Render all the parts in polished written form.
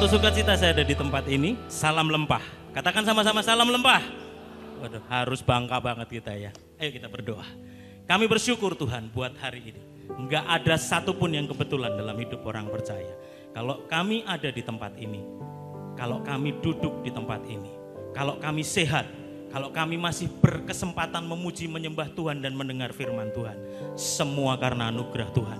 suatu sukacita saya ada di tempat ini. Salam lempah. Katakan sama-sama salam lempah. Waduh, harus bangga banget kita ya. Ayo kita berdoa. Kami bersyukur Tuhan buat hari ini. Enggak ada satupun yang kebetulan dalam hidup orang percaya. Kalau kami ada di tempat ini, kalau kami duduk di tempat ini, kalau kami sehat, kalau kami masih berkesempatan memuji, menyembah Tuhan dan mendengar firman Tuhan, semua karena anugerah Tuhan.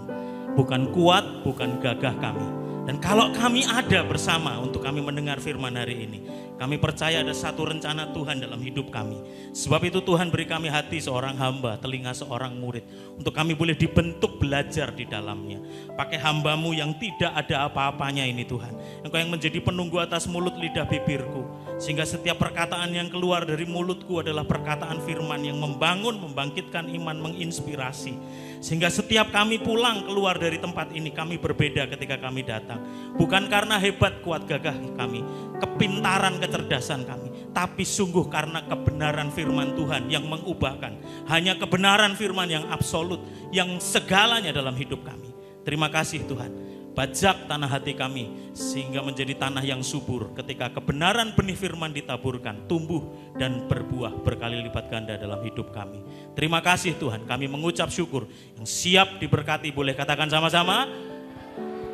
Bukan kuat, bukan gagah kami. Dan kalau kami ada bersama untuk kami mendengar firman hari ini, kami percaya ada satu rencana Tuhan dalam hidup kami. Sebab itu Tuhan beri kami hati seorang hamba, telinga seorang murid, untuk kami boleh dibentuk belajar di dalamnya. Pakai hambamu yang tidak ada apa-apanya ini Tuhan. Engkau yang menjadi penunggu atas mulut lidah bibirku. Sehingga setiap perkataan yang keluar dari mulutku adalah perkataan firman yang membangun, membangkitkan iman, menginspirasi. Sehingga setiap kami pulang keluar dari tempat ini, kami berbeda ketika kami datang. Bukan karena hebat kuat gagah kami, kepintaran kecerdasan kami, tapi sungguh karena kebenaran firman Tuhan yang mengubahkan. Hanya kebenaran firman yang absolut, yang segalanya dalam hidup kami. Terima kasih Tuhan. Bajak tanah hati kami sehingga menjadi tanah yang subur ketika kebenaran benih firman ditaburkan, tumbuh dan berbuah berkali lipat ganda dalam hidup kami. Terima kasih Tuhan, kami mengucap syukur. Yang siap diberkati boleh katakan sama-sama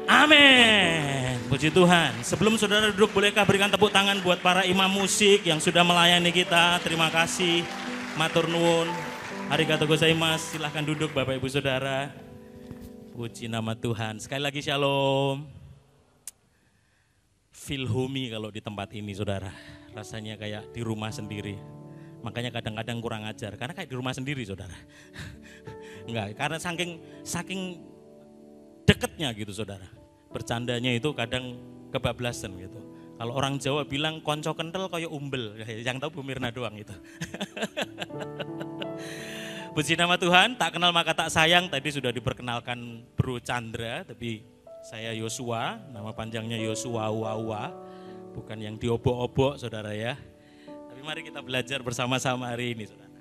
amin. Puji Tuhan. Sebelum saudara duduk, bolehkah berikan tepuk tangan buat para imam musik yang sudah melayani kita. Terima kasih. Matur nuwun. Arigatou gozaimasu. Silahkan duduk Bapak Ibu Saudara. Puji nama Tuhan. Sekali lagi shalom. Feel homey kalau di tempat ini saudara. Rasanya kayak di rumah sendiri. Makanya kadang-kadang kurang ajar. Karena kayak di rumah sendiri saudara. Enggak, karena saking deketnya gitu saudara. Bercandanya itu kadang kebablasan gitu. Kalau orang Jawa bilang konco kental kayak umbel. Yang tahu Bu Mirna doang itu. Puji nama Tuhan, tak kenal maka tak sayang. Tadi sudah diperkenalkan Bro Chandra, tapi saya Yosua, nama panjangnya Yosua Wawa, bukan yang diobok-obok saudara ya. Tapi mari kita belajar bersama-sama hari ini saudara.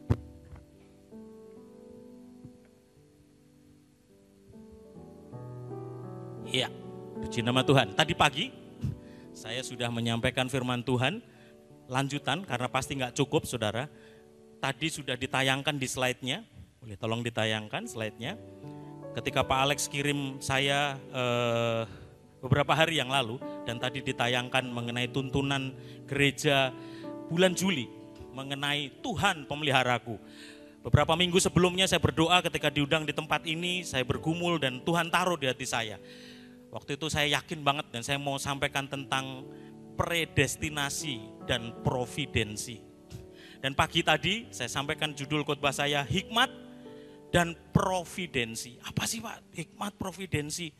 Iya, puji nama Tuhan. Tadi pagi saya sudah menyampaikan firman Tuhan, lanjutan karena pasti nggak cukup saudara. Tadi sudah ditayangkan di slide-nya, boleh tolong ditayangkan slide-nya. Ketika Pak Alex kirim saya beberapa hari yang lalu, dan tadi ditayangkan mengenai tuntunan gereja bulan Juli, mengenai Tuhan pemeliharaku. Beberapa minggu sebelumnya saya berdoa ketika diundang di tempat ini, saya bergumul dan Tuhan taruh di hati saya. Waktu itu saya yakin banget dan saya mau sampaikan tentang predestinasi dan providensi. Dan pagi tadi saya sampaikan judul khotbah saya hikmat dan providensi. Apa sih Pak? Hikmat providensi.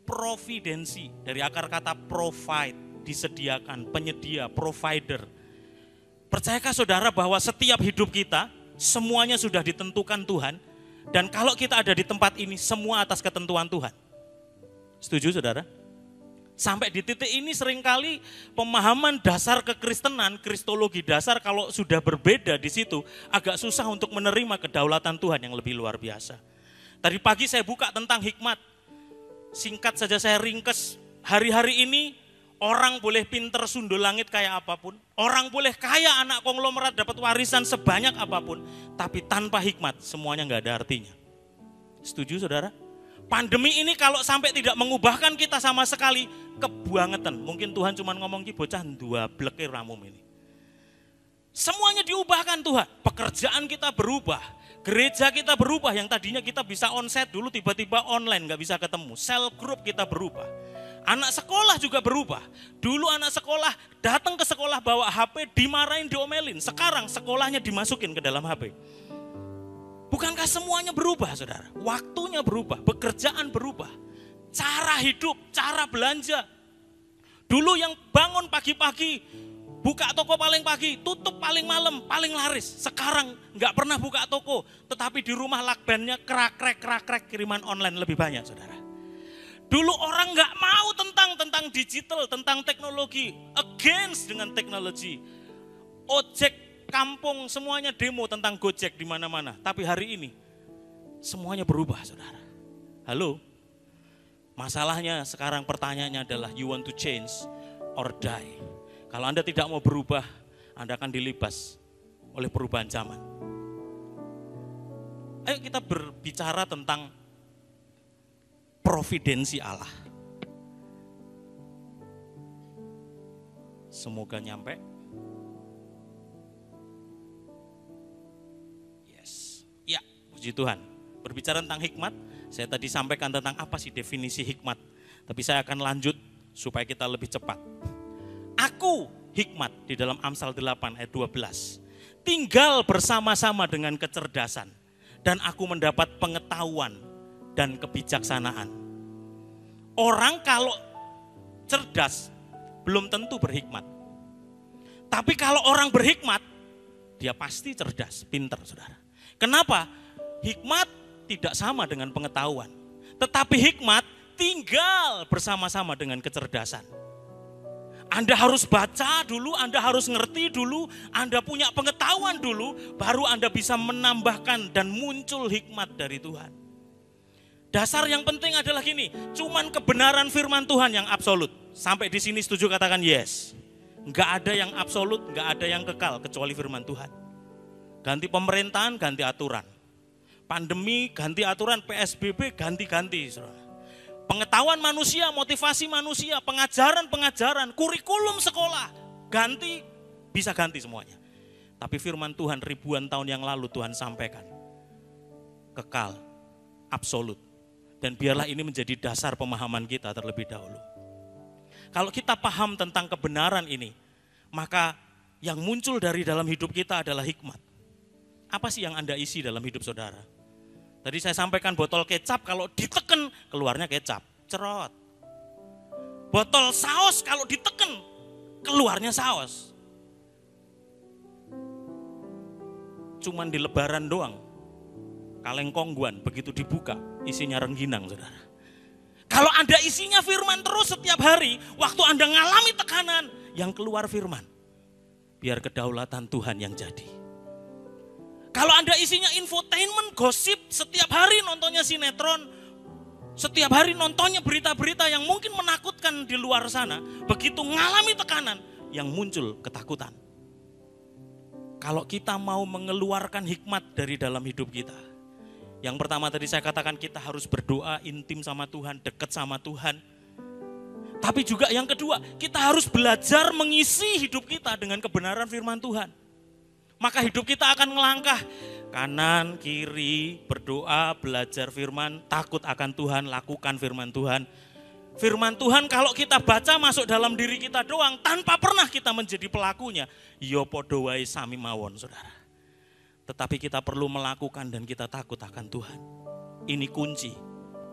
Providensi dari akar kata provide, disediakan, penyedia, provider. Percayakah saudara bahwa setiap hidup kita semuanya sudah ditentukan Tuhan, dan kalau kita ada di tempat ini semua atas ketentuan Tuhan. Setuju saudara? Sampai di titik ini seringkali pemahaman dasar kekristenan, kristologi dasar kalau sudah berbeda di situ agak susah untuk menerima kedaulatan Tuhan yang lebih luar biasa. Tadi pagi saya buka tentang hikmat. Singkat saja saya ringkes, hari-hari ini orang boleh pinter sundul langit kayak apapun. Orang boleh kaya anak konglomerat dapat warisan sebanyak apapun. Tapi tanpa hikmat semuanya gak ada artinya. Setuju saudara? Pandemi ini kalau sampai tidak mengubahkan kita sama sekali, kebangetan. Mungkin Tuhan cuma ngomong ki bocah dua bleke ramum ini. Semuanya diubahkan Tuhan. Pekerjaan kita berubah. Gereja kita berubah. Yang tadinya kita bisa onsite dulu tiba-tiba online gak bisa ketemu. Cell group kita berubah. Anak sekolah juga berubah. Dulu anak sekolah datang ke sekolah bawa HP, dimarahin, diomelin. Sekarang sekolahnya dimasukin ke dalam HP. Bukankah semuanya berubah saudara? Waktunya berubah, pekerjaan berubah. Cara hidup, cara belanja. Dulu yang bangun pagi-pagi, buka toko paling pagi, tutup paling malam, paling laris. Sekarang nggak pernah buka toko, tetapi di rumah lakbannya krak-krek kiriman online lebih banyak saudara. Dulu orang nggak mau tentang digital, tentang teknologi, against dengan teknologi. Ojek kampung semuanya demo tentang Gojek di mana-mana. Tapi hari ini semuanya berubah, saudara. Halo? Masalahnya sekarang pertanyaannya adalah you want to change or die. Kalau Anda tidak mau berubah, Anda akan dilibas oleh perubahan zaman. Ayo kita berbicara tentang providensi Allah. Semoga nyampe. Yes. Ya, puji Tuhan. Berbicara tentang hikmat, saya tadi sampaikan tentang apa sih definisi hikmat. Tapi saya akan lanjut supaya kita lebih cepat. Aku hikmat di dalam Amsal 8 ayat 12. Tinggal bersama-sama dengan kecerdasan dan aku mendapat pengetahuan dan kebijaksanaan. Orang kalau cerdas belum tentu berhikmat. Tapi kalau orang berhikmat, dia pasti cerdas, pintar, saudara. Kenapa? Hikmat tidak sama dengan pengetahuan. Tetapi hikmat tinggal bersama-sama dengan kecerdasan. Anda harus baca dulu, Anda harus ngerti dulu, Anda punya pengetahuan dulu, baru Anda bisa menambahkan dan muncul hikmat dari Tuhan. Dasar yang penting adalah gini, cuman kebenaran firman Tuhan yang absolut. Sampai di sini setuju, katakan yes. Enggak ada yang absolut, enggak ada yang kekal kecuali firman Tuhan. Ganti pemerintahan, ganti aturan. Pandemi, ganti aturan, PSBB, ganti-ganti. Pengetahuan manusia, motivasi manusia, pengajaran, kurikulum sekolah, ganti, bisa ganti semuanya. Tapi firman Tuhan ribuan tahun yang lalu Tuhan sampaikan. Kekal, absolut. Dan biarlah ini menjadi dasar pemahaman kita terlebih dahulu. Kalau kita paham tentang kebenaran ini, maka yang muncul dari dalam hidup kita adalah hikmat. Apa sih yang Anda isi dalam hidup saudara? Tadi saya sampaikan botol kecap kalau diteken keluarnya kecap, cerot. Botol saus kalau diteken keluarnya saus. Cuman di lebaran doang. Kaleng kongguan begitu dibuka isinya rengginang, saudara. Kalau Anda isinya firman terus setiap hari, waktu Anda ngalami tekanan, yang keluar firman. Biar kedaulatan Tuhan yang jadi. Kalau Anda isinya infotainment, gosip, setiap hari nontonnya sinetron, setiap hari nontonnya berita-berita yang mungkin menakutkan di luar sana, begitu ngalami tekanan, yang muncul ketakutan. Kalau kita mau mengeluarkan hikmat dari dalam hidup kita, yang pertama tadi saya katakan kita harus berdoa intim sama Tuhan, dekat sama Tuhan. Tapi juga yang kedua, kita harus belajar mengisi hidup kita dengan kebenaran firman Tuhan. Maka hidup kita akan melangkah kanan, kiri, berdoa, belajar firman, takut akan Tuhan, lakukan firman Tuhan. Firman Tuhan kalau kita baca masuk dalam diri kita doang, tanpa pernah kita menjadi pelakunya. Yo podo wae sami mawon, saudara. Tetapi kita perlu melakukan dan kita takut akan Tuhan. Ini kunci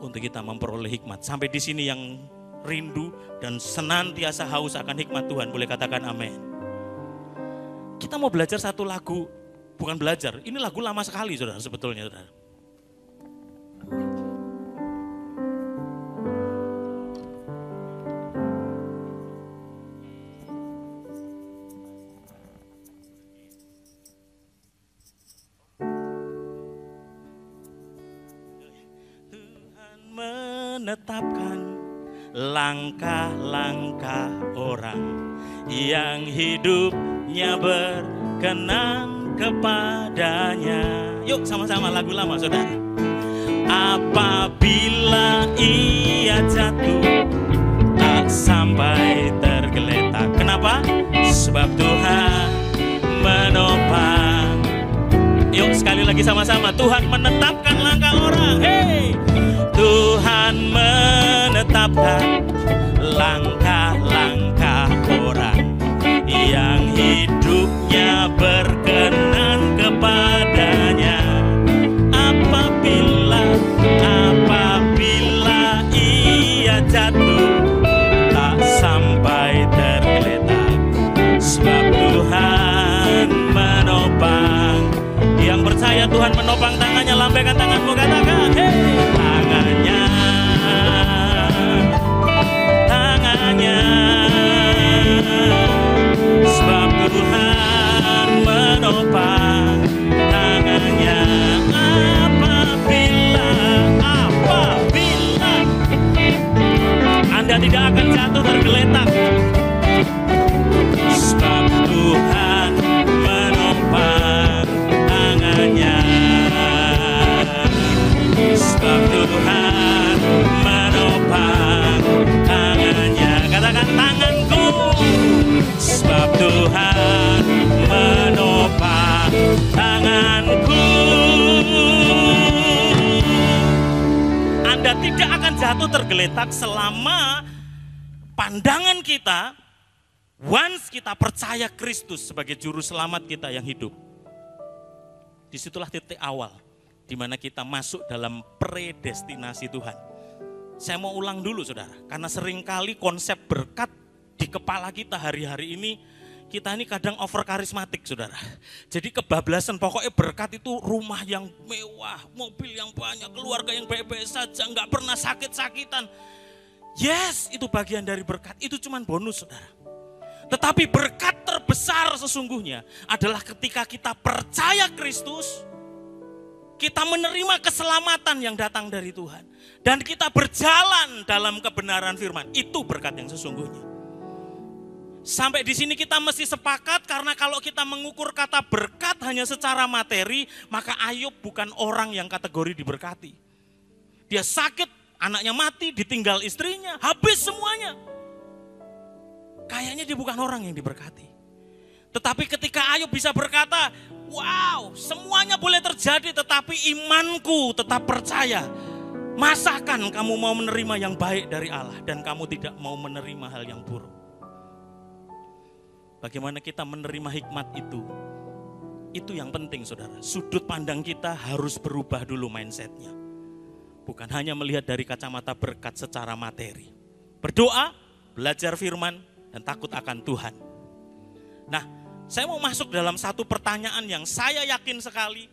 untuk kita memperoleh hikmat. Sampai di sini yang rindu dan senantiasa haus akan hikmat Tuhan, boleh katakan amin. Kita mau belajar satu lagu, bukan belajar, ini lagu lama sekali saudara sebetulnya saudara. Tuhan menetapkan langkah-langkah orang yang hidupnya berkenan kepadanya. Yuk sama-sama lagu lama saudara. Apabila ia jatuh tak sampai tergeletak. Kenapa? Sebab Tuhan menopang. Yuk sekali lagi sama-sama. Tuhan menetapkan langkah orang. Hey, Tuhan menetapkan langkah-langkah orang yang hidupnya berkenan kepadanya. Apabila ia jatuh tak sampai tergeletak. Sebab Tuhan menopang. Yang percaya Tuhan menopang tangannya, lambaikan tanganmu, katakan hey, tangannya sebab Tuhan menopang tangannya. Apabila Anda tidak akan jatuh tergeletak, Tuhan menopang tangannya. Sebab Tuhan menopang tangannya. Katakan tanganku. Sebab Tuhan menopang tanganku. Anda tidak akan jatuh tergeletak selama pandangan kita, once kita percaya Kristus sebagai juru selamat kita yang hidup. Disitulah titik awal di mana kita masuk dalam predestinasi Tuhan. Saya mau ulang dulu saudara, karena seringkali konsep berkat di kepala kita hari-hari ini, kita ini kadang over karismatik saudara. Jadi kebablasan, pokoknya berkat itu rumah yang mewah, mobil yang banyak, keluarga yang baik-baik saja, nggak pernah sakit-sakitan. Yes, itu bagian dari berkat, itu cuman bonus saudara. Tetapi berkat terbesar sesungguhnya adalah ketika kita percaya Kristus, kita menerima keselamatan yang datang dari Tuhan. Dan kita berjalan dalam kebenaran firman. Itu berkat yang sesungguhnya. Sampai di sini kita mesti sepakat, karena kalau kita mengukur kata berkat hanya secara materi, maka Ayub bukan orang yang kategori diberkati. Dia sakit, anaknya mati, ditinggal istrinya, habis semuanya. Kayaknya dia bukan orang yang diberkati. Tetapi ketika Ayub bisa berkata, wow, semuanya boleh terjadi, tetapi imanku tetap percaya. Masakan kamu mau menerima yang baik dari Allah dan kamu tidak mau menerima hal yang buruk? Bagaimana kita menerima hikmat itu? Itu yang penting saudara. Sudut pandang kita harus berubah dulu mindsetnya. Bukan hanya melihat dari kacamata berkat secara materi. Berdoa, belajar firman, dan takut akan Tuhan. Nah, saya mau masuk dalam satu pertanyaan yang saya yakin sekali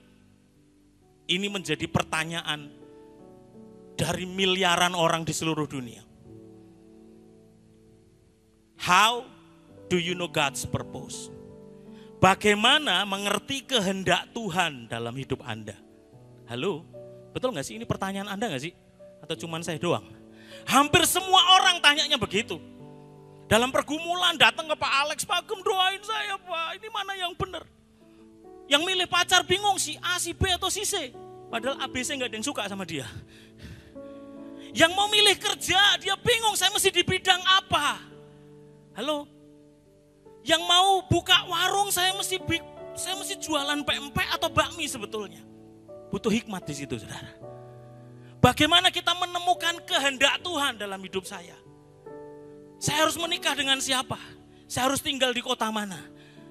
ini menjadi pertanyaan dari miliaran orang di seluruh dunia. How do you know God's purpose? Bagaimana mengerti kehendak Tuhan dalam hidup Anda? Halo, betul gak sih ini pertanyaan Anda gak sih? Atau cuman saya doang? Hampir semua orang tanyanya begitu. Dalam pergumulan datang ke Pak Alex, Pak Gem doain saya Pak, ini mana yang benar? Yang milih pacar bingung si A, si B atau si C. Padahal ABC gak ada yang suka sama dia. Yang mau milih kerja, dia bingung saya mesti di bidang apa. Halo? Yang mau buka warung, saya mesti jualan PMP atau bakmi sebetulnya. Butuh hikmat di situ saudara. Bagaimana kita menemukan kehendak Tuhan dalam hidup saya? Saya harus menikah dengan siapa? Saya harus tinggal di kota mana?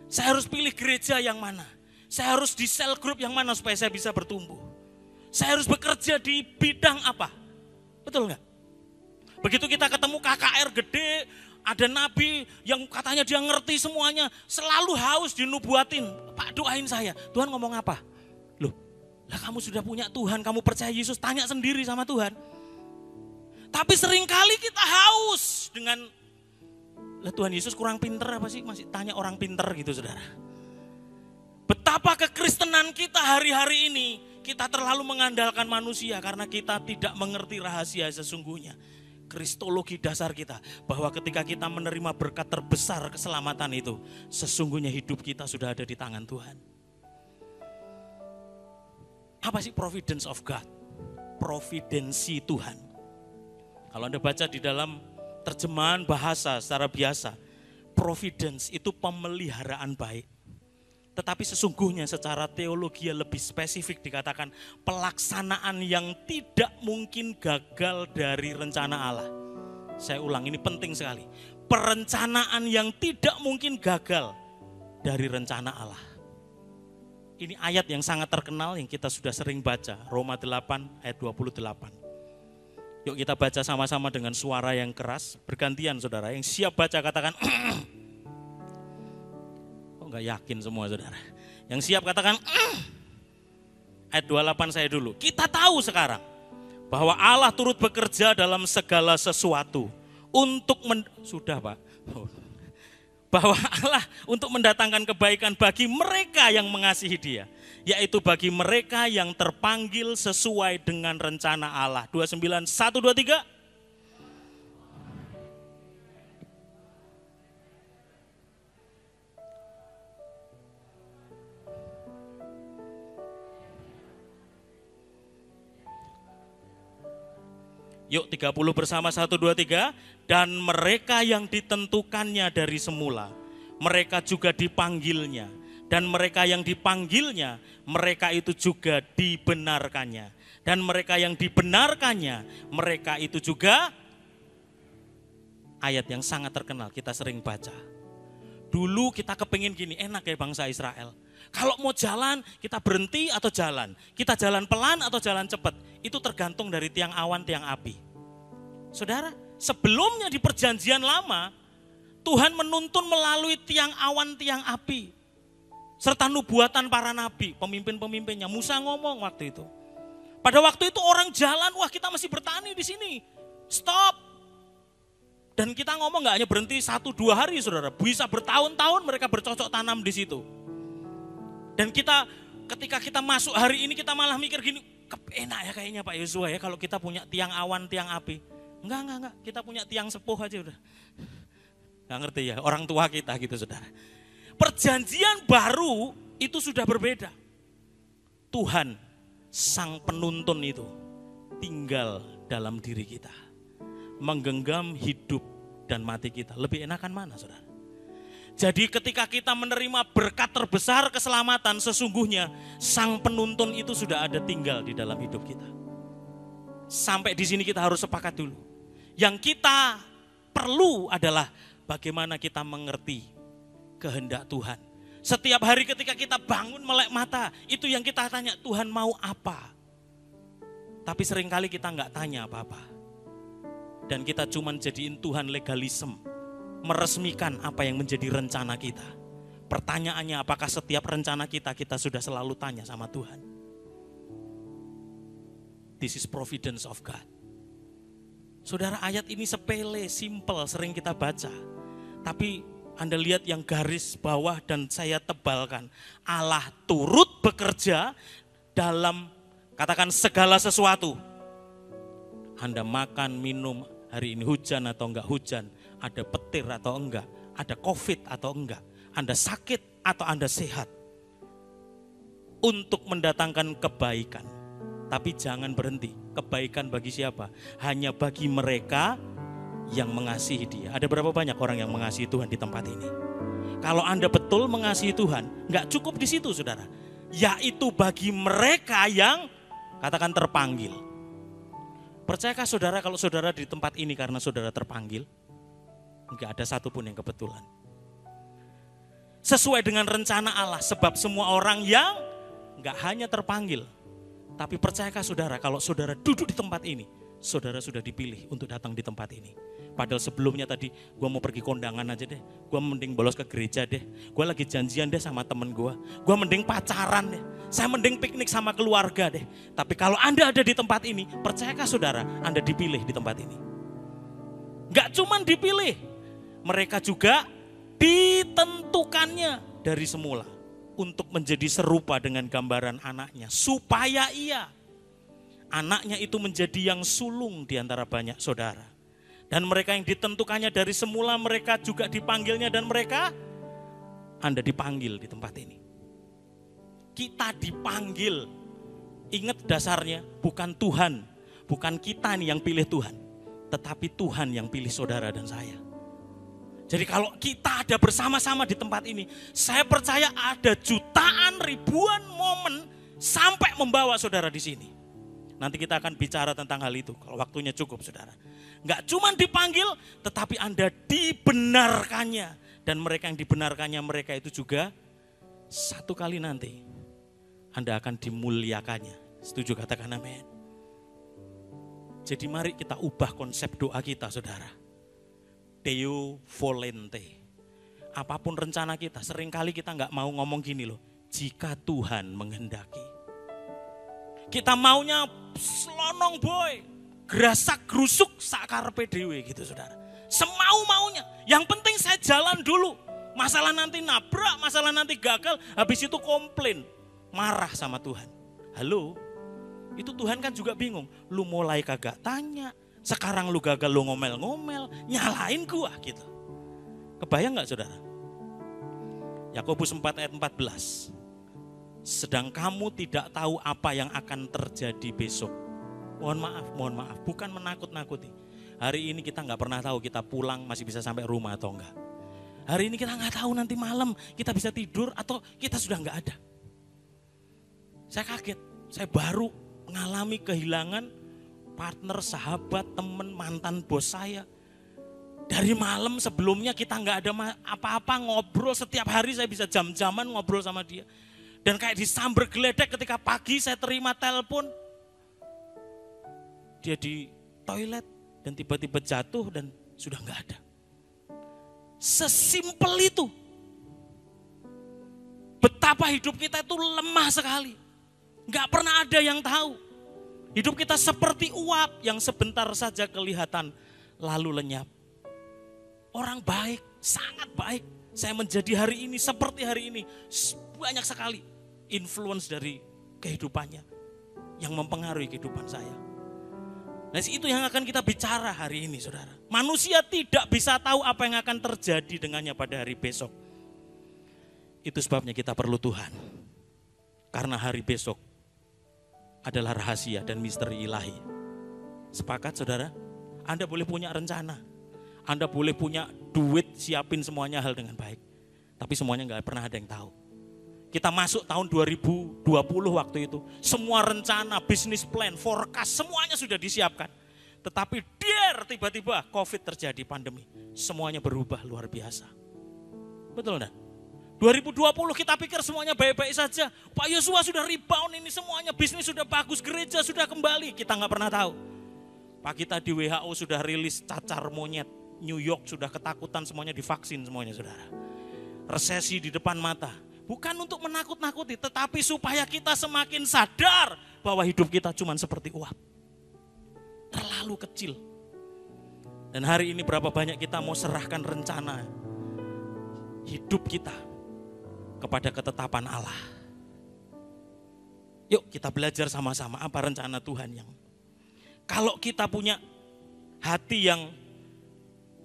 Saya harus pilih gereja yang mana? Saya harus di cell group yang mana supaya saya bisa bertumbuh? Saya harus bekerja di bidang apa? Betul nggak? Begitu kita ketemu KKR gede, ada nabi yang katanya dia ngerti semuanya, selalu haus dinubuatin. Pak doain saya, Tuhan ngomong apa? Loh, lah kamu sudah punya Tuhan, kamu percaya Yesus, tanya sendiri sama Tuhan. Tapi seringkali kita haus dengan, lah Tuhan Yesus kurang pinter apa sih? Masih tanya orang pinter gitu saudara. Betapa kekristenan kita hari-hari ini, kita terlalu mengandalkan manusia karena kita tidak mengerti rahasia sesungguhnya. Kristologi dasar kita, bahwa ketika kita menerima berkat terbesar keselamatan itu, sesungguhnya hidup kita sudah ada di tangan Tuhan. Apa sih providence of God? Providensi Tuhan. Kalau Anda baca di dalam terjemahan bahasa secara biasa, providence itu pemeliharaan baik. Tetapi sesungguhnya secara teologi lebih spesifik dikatakan pelaksanaan yang tidak mungkin gagal dari rencana Allah. Saya ulang, ini penting sekali. Perencanaan yang tidak mungkin gagal dari rencana Allah. Ini ayat yang sangat terkenal yang kita sudah sering baca, Roma 8 ayat 28. Yuk kita baca sama-sama dengan suara yang keras, bergantian saudara. Yang siap baca katakan Gak yakin semua saudara. Yang siap katakan ayat 28 saya dulu. Kita tahu sekarang bahwa Allah turut bekerja dalam segala sesuatu untuk sudah Pak. Bahwa Allah untuk mendatangkan kebaikan bagi mereka yang mengasihi Dia, yaitu bagi mereka yang terpanggil sesuai dengan rencana Allah. 29 1 2 3. Yuk 30 bersama 1, 2, 3. Dan mereka yang ditentukannya dari semula, mereka juga dipanggilnya. Dan mereka yang dipanggilnya, mereka itu juga dibenarkannya. Dan mereka yang dibenarkannya, mereka itu juga, ayat yang sangat terkenal kita sering baca. Dulu kita kepingin gini, enak ya bangsa Israel. Kalau mau jalan, kita berhenti atau jalan. Kita jalan pelan atau jalan cepat. Itu tergantung dari tiang awan, tiang api. Saudara, sebelumnya di perjanjian lama, Tuhan menuntun melalui tiang awan, tiang api. Serta nubuatan para nabi, pemimpin-pemimpinnya. Musa ngomong waktu itu. Pada waktu itu orang jalan, wah kita masih bertani di sini. Stop. Dan kita ngomong gak hanya berhenti 1-2 hari saudara. Bisa bertahun-tahun mereka bercocok tanam di situ. Dan ketika kita masuk hari ini kita malah mikir gini, enak ya kayaknya Pak Yosua ya kalau kita punya tiang awan, tiang api. Enggak, kita punya tiang sepuh aja udah. Gak ngerti ya, orang tua kita gitu saudara. Perjanjian baru itu sudah berbeda. Tuhan, sang penuntun itu tinggal dalam diri kita. Menggenggam hidup dan mati kita. Lebih enakan mana saudara? Jadi ketika kita menerima berkat terbesar keselamatan, sesungguhnya sang penuntun itu sudah ada tinggal di dalam hidup kita. Sampai di sini kita harus sepakat dulu. Yang kita perlu adalah bagaimana kita mengerti kehendak Tuhan. Setiap hari ketika kita bangun melek mata, itu yang kita tanya, Tuhan mau apa? Tapi seringkali kita nggak tanya apa-apa. Dan kita cuma jadiin Tuhan legalisme. Meresmikan apa yang menjadi rencana kita. Pertanyaannya, apakah setiap rencana kita sudah selalu tanya sama Tuhan? This is providence of God. Saudara, ayat ini sepele, simple, sering kita baca. Tapi Anda lihat yang garis bawah dan saya tebalkan. Allah turut bekerja dalam, katakan segala sesuatu. Anda makan, minum, hari ini hujan atau enggak hujan, ada petir atau enggak, ada COVID atau enggak, Anda sakit atau Anda sehat. Untuk mendatangkan kebaikan. Tapi jangan berhenti. Kebaikan bagi siapa? Hanya bagi mereka yang mengasihi Dia. Ada berapa banyak orang yang mengasihi Tuhan di tempat ini? Kalau Anda betul mengasihi Tuhan, enggak cukup di situ saudara. Yaitu bagi mereka yang katakan terpanggil. Percayakah saudara kalau saudara di tempat ini karena saudara terpanggil? Enggak ada satupun yang kebetulan. Sesuai dengan rencana Allah, sebab semua orang yang enggak hanya terpanggil. Tapi percayakah saudara kalau saudara duduk di tempat ini, saudara sudah dipilih untuk datang di tempat ini. Padahal sebelumnya tadi gue mau pergi kondangan aja deh, gue mending bolos ke gereja deh, gue lagi janjian deh sama temen gue mending pacaran deh, saya mending piknik sama keluarga deh. Tapi kalau Anda ada di tempat ini, percayakah saudara Anda dipilih di tempat ini? Gak cuman dipilih, mereka juga ditentukannya dari semula untuk menjadi serupa dengan gambaran anaknya, supaya anaknya itu menjadi yang sulung di antara banyak saudara. Dan mereka yang ditentukannya dari semula, mereka juga dipanggilnya, dan mereka, Anda dipanggil di tempat ini. Kita dipanggil. Ingat dasarnya, bukan Tuhan, bukan kita nih yang pilih Tuhan, tetapi Tuhan yang pilih saudara dan saya. Jadi kalau kita ada bersama-sama di tempat ini, saya percaya ada jutaan, ribuan momen sampai membawa saudara di sini. Nanti kita akan bicara tentang hal itu kalau waktunya cukup saudara. Enggak cuma dipanggil, tetapi Anda dibenarkannya. Dan mereka yang dibenarkannya, mereka itu juga satu kali nanti Anda akan dimuliakannya. Setuju, katakan amin. Jadi mari kita ubah konsep doa kita saudara. Deo volente. Apapun rencana kita, seringkali kita enggak mau ngomong gini loh. Jika Tuhan menghendaki. Kita maunya selonong boy, gerasak gerusuk sakarepe dhewe gitu saudara. Semau-maunya, yang penting saya jalan dulu. Masalah nanti nabrak, masalah nanti gagal, habis itu komplain, marah sama Tuhan. Halo, itu Tuhan kan juga bingung. Lu mulai kagak tanya, sekarang lu gagal lu ngomel-ngomel, nyalain gua gitu. Kebayang gak saudara? Yakobus 4 ayat 14. Sedang kamu tidak tahu apa yang akan terjadi besok. Mohon maaf, bukan menakut-nakuti. Hari ini kita nggak pernah tahu kita pulang masih bisa sampai rumah atau enggak. Hari ini kita nggak tahu nanti malam kita bisa tidur atau kita sudah nggak ada. Saya kaget, saya baru mengalami kehilangan partner, sahabat, teman, mantan bos saya. Dari malam sebelumnya kita nggak ada apa-apa, ngobrol setiap hari, saya bisa jam-jaman ngobrol sama dia. Dan kayak disamber geledek ketika pagi saya terima telepon. Dia di toilet dan tiba-tiba jatuh dan sudah nggak ada. Sesimpel itu. Betapa hidup kita itu lemah sekali. Nggak pernah ada yang tahu. Hidup kita seperti uap yang sebentar saja kelihatan lalu lenyap. Orang baik, sangat baik. Saya menjadi hari ini seperti hari ini. Banyak sekali influence dari kehidupannya yang mempengaruhi kehidupan saya. Nah, itu yang akan kita bicara hari ini, saudara. Manusia tidak bisa tahu apa yang akan terjadi dengannya pada hari besok. Itu sebabnya kita perlu Tuhan. Karena hari besok adalah rahasia dan misteri ilahi. Sepakat, saudara? Anda boleh punya rencana. Anda boleh punya duit, siapin semuanya hal dengan baik. Tapi semuanya gak pernah ada yang tahu. Kita masuk tahun 2020 waktu itu. Semua rencana, bisnis plan, forecast, semuanya sudah disiapkan. Tetapi tiba-tiba COVID terjadi, pandemi. Semuanya berubah luar biasa. Betul enggak? 2020 kita pikir semuanya baik-baik saja. Pak Yosua sudah rebound ini semuanya, bisnis sudah bagus, gereja sudah kembali. Kita gak pernah tahu. Pak kita di WHO sudah rilis cacar monyet. New York sudah ketakutan, semuanya divaksin semuanya, saudara. Resesi di depan mata. Bukan untuk menakut-nakuti, tetapi supaya kita semakin sadar bahwa hidup kita cuma seperti uap. Terlalu kecil. Dan hari ini berapa banyak kita mau serahkan rencana hidup kita kepada ketetapan Allah. Yuk kita belajar sama-sama apa rencana Tuhan yang. Kalau kita punya hati yang,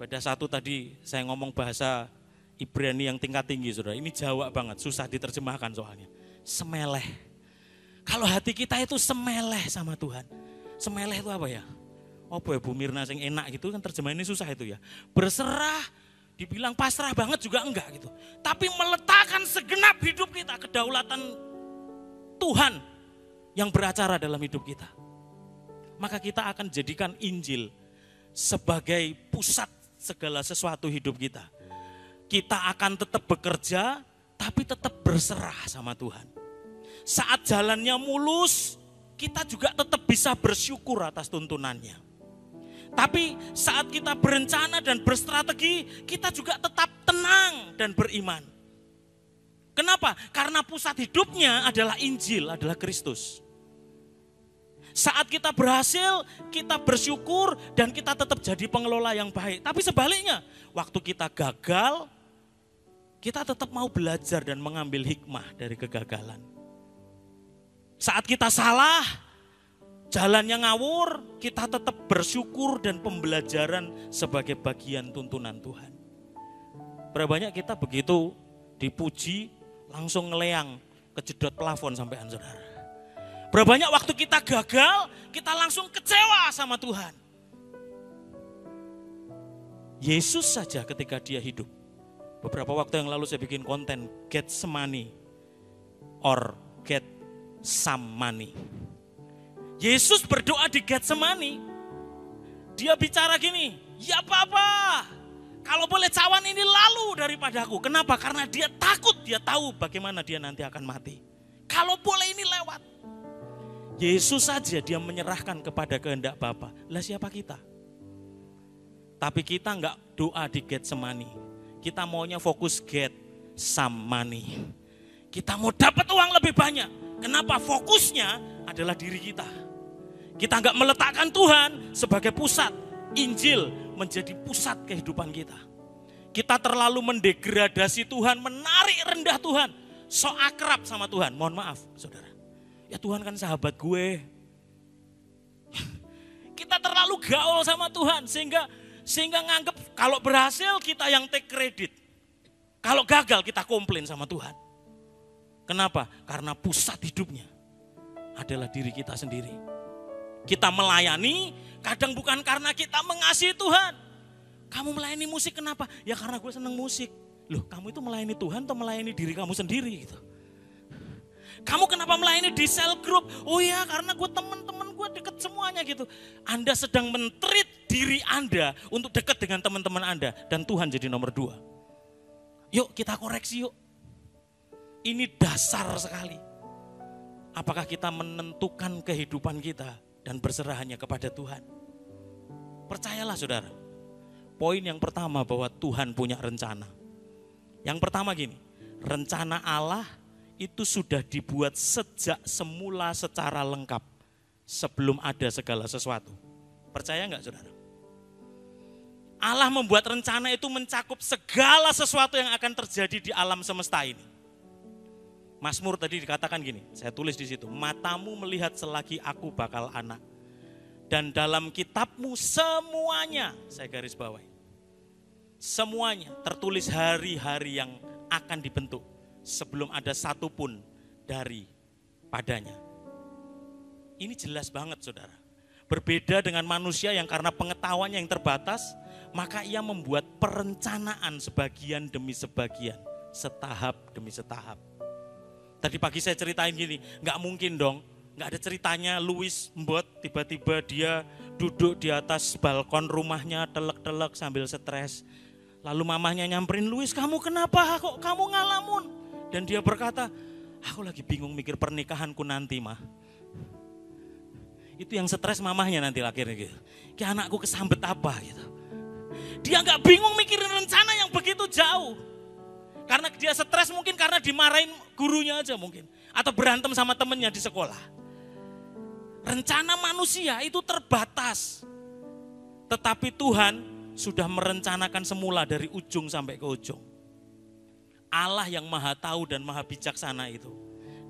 pada satu tadi saya ngomong bahasa Ibrani yang tingkat tinggi, saudara. Ini Jawa banget, susah diterjemahkan soalnya. Semeleh. Kalau hati kita itu semeleh sama Tuhan. Semeleh itu apa ya? Apa ya Bu Mirna yang enak gitu kan, terjemahannya susah itu ya. Berserah, dibilang pasrah banget juga enggak gitu. Tapi meletakkan segenap hidup kita, kedaulatan Tuhan yang beracara dalam hidup kita. Maka kita akan jadikan Injil sebagai pusat segala sesuatu hidup kita. Kita akan tetap bekerja, tapi tetap berserah sama Tuhan. Saat jalannya mulus, kita juga tetap bisa bersyukur atas tuntunannya. Tapi saat kita berencana dan berstrategi, kita juga tetap tenang dan beriman. Kenapa? Karena pusat hidupnya adalah Injil, adalah Kristus. Saat kita berhasil, kita bersyukur dan kita tetap jadi pengelola yang baik. Tapi sebaliknya, waktu kita gagal, kita tetap mau belajar dan mengambil hikmah dari kegagalan. Saat kita salah, jalannya ngawur, kita tetap bersyukur dan pembelajaran sebagai bagian tuntunan Tuhan. Berapa banyak kita begitu dipuji, langsung ngeleang, kejedot plafon sampai saudara. Berapa banyak waktu kita gagal, kita langsung kecewa sama Tuhan. Yesus saja ketika dia hidup. Beberapa waktu yang lalu saya bikin konten Get Some Money or Get Some Money. Yesus berdoa di Get Some Money. Dia bicara gini, ya Bapa, kalau boleh cawan ini lalu daripadaku. Kenapa? Karena dia takut, dia tahu bagaimana dia nanti akan mati. Kalau boleh ini lewat. Yesus saja dia menyerahkan kepada kehendak Bapa. Lah siapa kita? Tapi kita enggak doa di Get Some Money. Kita maunya fokus get some money. Kita mau dapat uang lebih banyak. Kenapa? Fokusnya adalah diri kita. Kita enggak meletakkan Tuhan sebagai pusat. Injil menjadi pusat kehidupan kita. Kita terlalu mendegradasi Tuhan, menarik rendah Tuhan. So akrab sama Tuhan. Mohon maaf, saudara. Ya Tuhan kan sahabat gue. Kita terlalu gaul sama Tuhan sehingga nganggap kalau berhasil kita yang take credit. Kalau gagal kita komplain sama Tuhan. Kenapa? Karena pusat hidupnya adalah diri kita sendiri. Kita melayani kadang bukan karena kita mengasihi Tuhan. Kamu melayani musik kenapa? Ya karena gue seneng musik. Loh, kamu itu melayani Tuhan atau melayani diri kamu sendiri gitu? Kamu kenapa melayani di cell group? Oh ya karena gue teman-teman gue deket semuanya gitu. Anda sedang men-treat diri Anda untuk dekat dengan teman-teman Anda. Dan Tuhan jadi nomor 2. Yuk kita koreksi yuk. Ini dasar sekali. Apakah kita menentukan kehidupan kita dan berserah hanya kepada Tuhan? Percayalah saudara. Poin yang pertama bahwa Tuhan punya rencana. Yang pertama gini, rencana Allah itu sudah dibuat sejak semula secara lengkap. Sebelum ada segala sesuatu. Percaya enggak saudara? Allah membuat rencana itu mencakup segala sesuatu yang akan terjadi di alam semesta ini. Mazmur tadi dikatakan gini, saya tulis di situ, matamu melihat selagi aku bakal anak. Dan dalam kitabmu semuanya, saya garis bawahi. Semuanya tertulis hari-hari yang akan dibentuk sebelum ada satu pun dari padanya. Ini jelas banget saudara. Berbeda dengan manusia yang karena pengetahuannya yang terbatas, maka ia membuat perencanaan sebagian demi sebagian, setahap demi setahap. Tadi pagi saya ceritain gini, gak mungkin dong, gak ada ceritanya Louis Mbot tiba-tiba dia duduk di atas balkon rumahnya telek-telek sambil stres. Lalu mamahnya nyamperin, Louis kamu kenapa kok kamu ngalamun? Dan dia berkata, aku lagi bingung mikir pernikahanku nanti mah. Itu yang stres mamahnya nanti akhirnya gitu. Kayak anakku kesambet apa gitu. Dia gak bingung mikirin rencana yang begitu jauh. Karena dia stres mungkin karena dimarahin gurunya aja mungkin. Atau berantem sama temennya di sekolah. Rencana manusia itu terbatas. Tetapi Tuhan sudah merencanakan semula dari ujung sampai ke ujung. Allah yang maha tahu dan maha bijaksana itu.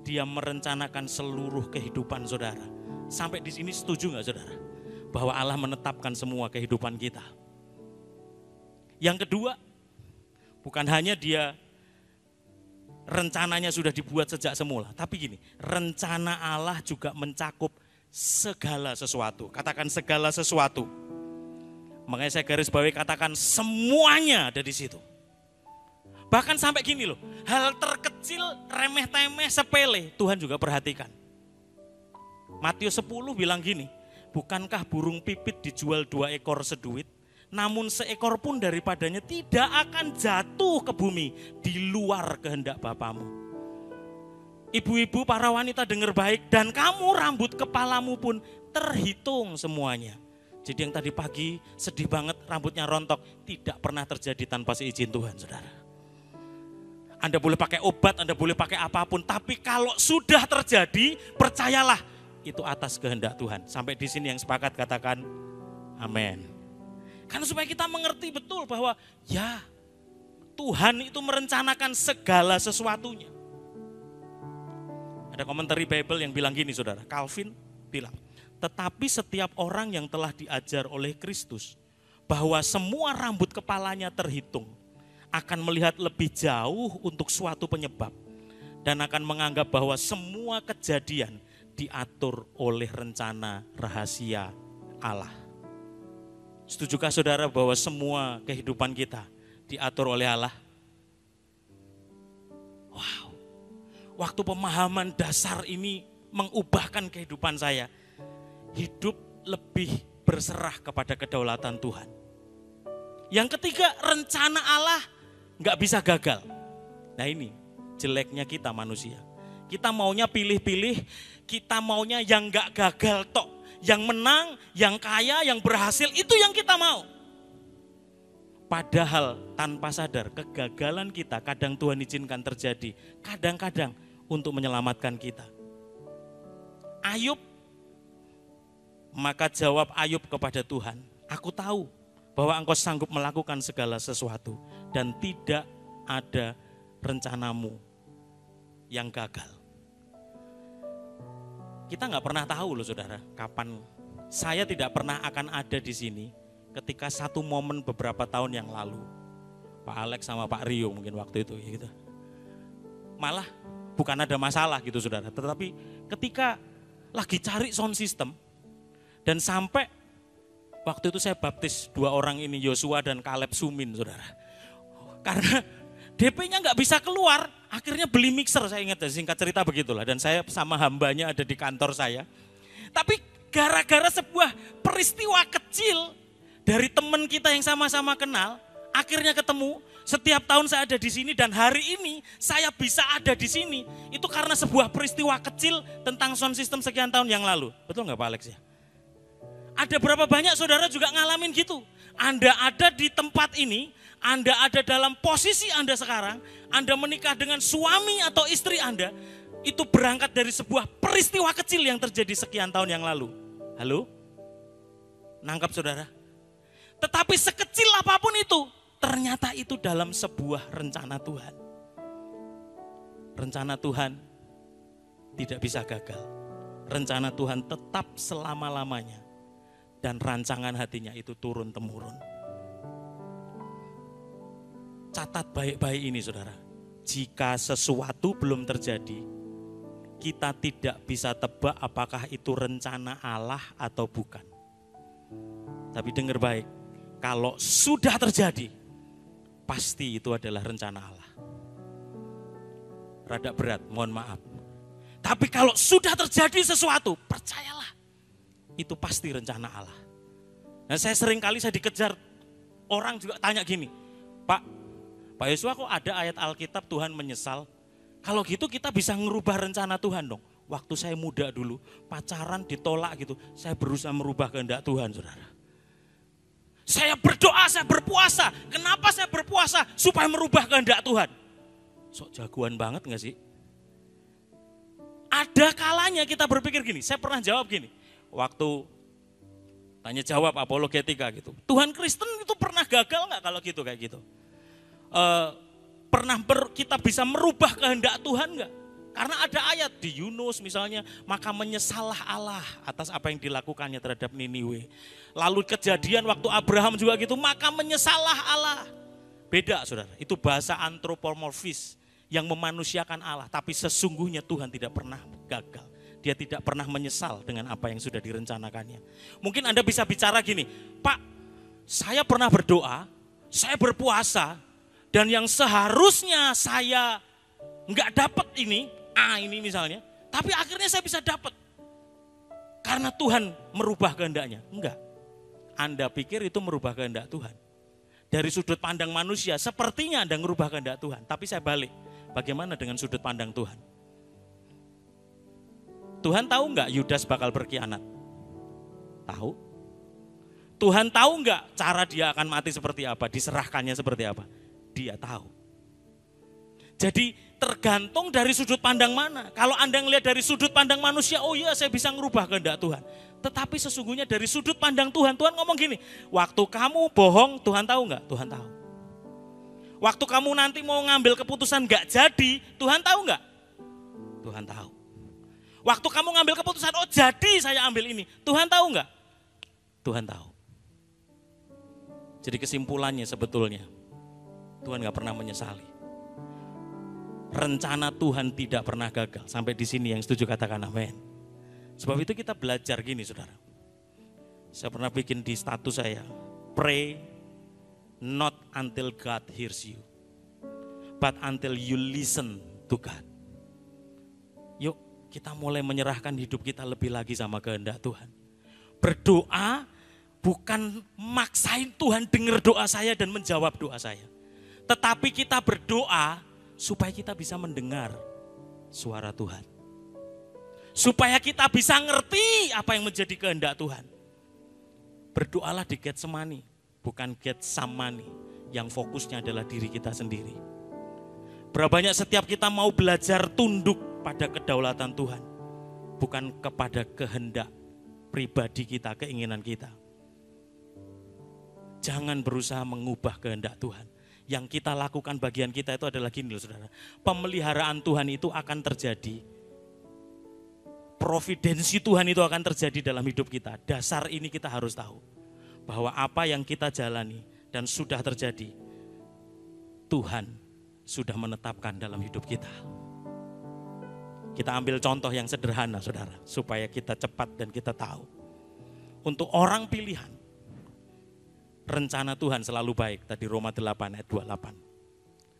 Dia merencanakan seluruh kehidupan saudara. Sampai di sini setuju gak saudara? Bahwa Allah menetapkan semua kehidupan kita. Yang kedua, bukan hanya dia rencananya sudah dibuat sejak semula. Tapi gini, rencana Allah juga mencakup segala sesuatu. Katakan segala sesuatu. Makanya saya garis bawahi katakan semuanya ada di situ. Bahkan sampai gini loh, hal terkecil, remeh-temeh, sepele, Tuhan juga perhatikan. Matius 10 bilang gini, bukankah burung pipit dijual 2 ekor seduit, namun seekor pun daripadanya tidak akan jatuh ke bumi di luar kehendak Bapamu. Ibu-ibu, para wanita dengar baik, dan kamu rambut kepalamu pun terhitung semuanya. Jadi yang tadi pagi sedih banget rambutnya rontok, tidak pernah terjadi tanpa seizin Tuhan saudara. Anda boleh pakai obat, Anda boleh pakai apapun, tapi kalau sudah terjadi, percayalah itu atas kehendak Tuhan. Sampai di sini yang sepakat katakan amin. Karena supaya kita mengerti betul bahwa ya Tuhan itu merencanakan segala sesuatunya. Ada komentar Bible yang bilang gini saudara, Calvin bilang, tetapi setiap orang yang telah diajar oleh Kristus bahwa semua rambut kepalanya terhitung akan melihat lebih jauh untuk suatu penyebab dan akan menganggap bahwa semua kejadian diatur oleh rencana rahasia Allah. Setujukah saudara bahwa semua kehidupan kita diatur oleh Allah? Wow, waktu pemahaman dasar ini mengubahkan kehidupan saya. Hidup lebih berserah kepada kedaulatan Tuhan. Yang ketiga, rencana Allah gak bisa gagal. Nah ini jeleknya kita manusia. Kita maunya pilih-pilih, kita maunya yang gak gagal tok. Yang menang, yang kaya, yang berhasil, itu yang kita mau. Padahal tanpa sadar kegagalan kita kadang Tuhan izinkan terjadi. Kadang-kadang untuk menyelamatkan kita. Ayub, maka jawab Ayub kepada Tuhan, aku tahu bahwa engkau sanggup melakukan segala sesuatu dan tidak ada rencanamu yang gagal. Kita nggak pernah tahu loh saudara, kapan saya tidak pernah akan ada di sini ketika satu momen beberapa tahun yang lalu. Pak Alex sama Pak Rio mungkin waktu itu ya gitu. Malah bukan ada masalah gitu saudara, tetapi ketika lagi cari sound system, Dan sampai waktu itu saya baptis 2 orang ini, Yosua dan Kaleb Sumin, saudara. Karena DP-nya nggak bisa keluar, akhirnya beli mixer, saya ingat, singkat cerita begitulah. Dan saya sama hambanya ada di kantor saya. Tapi gara-gara sebuah peristiwa kecil dari teman kita yang sama-sama kenal, akhirnya ketemu. Setiap tahun saya ada di sini dan hari ini saya bisa ada di sini. Itu karena sebuah peristiwa kecil tentang sound system sekian tahun yang lalu. Betul nggak Pak Alex ya? Ada berapa banyak saudara juga ngalamin gitu. Anda ada di tempat ini, Anda ada dalam posisi Anda sekarang, Anda menikah dengan suami atau istri Anda, itu berangkat dari sebuah peristiwa kecil yang terjadi sekian tahun yang lalu. Halo? Nangkap saudara? Tetapi sekecil apapun itu, ternyata itu dalam sebuah rencana Tuhan. Rencana Tuhan tidak bisa gagal. Rencana Tuhan tetap selama-lamanya. Dan rancangan hatinya itu turun-temurun. Catat baik-baik ini saudara. Jika sesuatu belum terjadi, kita tidak bisa tebak apakah itu rencana Allah atau bukan. Tapi dengar baik, kalau sudah terjadi, pasti itu adalah rencana Allah. Rada berat, mohon maaf. Tapi kalau sudah terjadi sesuatu, percayalah, itu pasti rencana Allah. Nah saya sering kali saya dikejar, orang juga tanya gini, Pak Yosua kok ada ayat Alkitab Tuhan menyesal? Kalau gitu kita bisa ngerubah rencana Tuhan dong. Waktu saya muda dulu, pacaran ditolak gitu, saya berusaha merubah kehendak Tuhan saudara. Saya berdoa, saya berpuasa. Kenapa saya berpuasa? Supaya merubah kehendak Tuhan. Sok jagoan banget gak sih? Ada kalanya kita berpikir gini, saya pernah jawab gini. Waktu tanya jawab apologetika gitu. Tuhan Kristen itu pernah gagal gak kalau gitu kayak gitu? Kita bisa merubah kehendak Tuhan gak? Karena ada ayat di Yunus misalnya, maka menyesallah Allah atas apa yang dilakukannya terhadap Niniwe. Lalu kejadian waktu Abraham juga gitu, maka menyesallah Allah. Beda saudara, itu bahasa antropomorfis yang memanusiakan Allah. Tapi sesungguhnya Tuhan tidak pernah gagal. Dia tidak pernah menyesal dengan apa yang sudah direncanakannya. Mungkin Anda bisa bicara gini, Pak, saya pernah berdoa, saya berpuasa, dan yang seharusnya saya nggak dapat ini misalnya, tapi akhirnya saya bisa dapat. Karena Tuhan merubah kehendaknya. Enggak. Anda pikir itu merubah kehendak Tuhan. Dari sudut pandang manusia, sepertinya Anda merubah kehendak Tuhan. Tapi saya balik, bagaimana dengan sudut pandang Tuhan? Tuhan tahu enggak Yudas bakal berkhianat? Tahu. Tuhan tahu enggak cara dia akan mati seperti apa, diserahkannya seperti apa? Dia tahu. Jadi tergantung dari sudut pandang mana. Kalau Anda ngelihat dari sudut pandang manusia, oh iya saya bisa ngerubah kehendak Tuhan. Tetapi sesungguhnya dari sudut pandang Tuhan, Tuhan ngomong gini, waktu kamu bohong, Tuhan tahu enggak? Tuhan tahu. Waktu kamu nanti mau ngambil keputusan enggak jadi, Tuhan tahu enggak? Tuhan tahu. Waktu kamu ngambil keputusan, oh jadi saya ambil ini, Tuhan tahu enggak? Tuhan tahu. Jadi kesimpulannya sebetulnya, Tuhan enggak pernah menyesali. Rencana Tuhan tidak pernah gagal. Sampai di sini yang setuju katakan amin. Sebab itu kita belajar gini saudara. Saya pernah bikin di status saya, pray not until God hears you, but until you listen to God. Yuk kita mulai menyerahkan hidup kita lebih lagi sama kehendak Tuhan. Berdoa bukan maksain Tuhan dengar doa saya dan menjawab doa saya. Tetapi kita berdoa supaya kita bisa mendengar suara Tuhan. Supaya kita bisa ngerti apa yang menjadi kehendak Tuhan. Berdoalah di Getsemani, bukan Getsamani yang fokusnya adalah diri kita sendiri. Berapa banyak setiap kita mau belajar tunduk pada kedaulatan Tuhan, bukan kepada kehendak pribadi kita, keinginan kita. Jangan berusaha mengubah kehendak Tuhan. Yang kita lakukan bagian kita itu adalah gini loh saudara. Pemeliharaan Tuhan itu akan terjadi. Providensi Tuhan itu akan terjadi dalam hidup kita. Dasar ini kita harus tahu. Bahwa apa yang kita jalani dan sudah terjadi, Tuhan sudah menetapkan dalam hidup kita. Kita ambil contoh yang sederhana saudara. Supaya kita cepat dan kita tahu. untuk orang pilihan, rencana Tuhan selalu baik. Tadi Roma 8 ayat 28.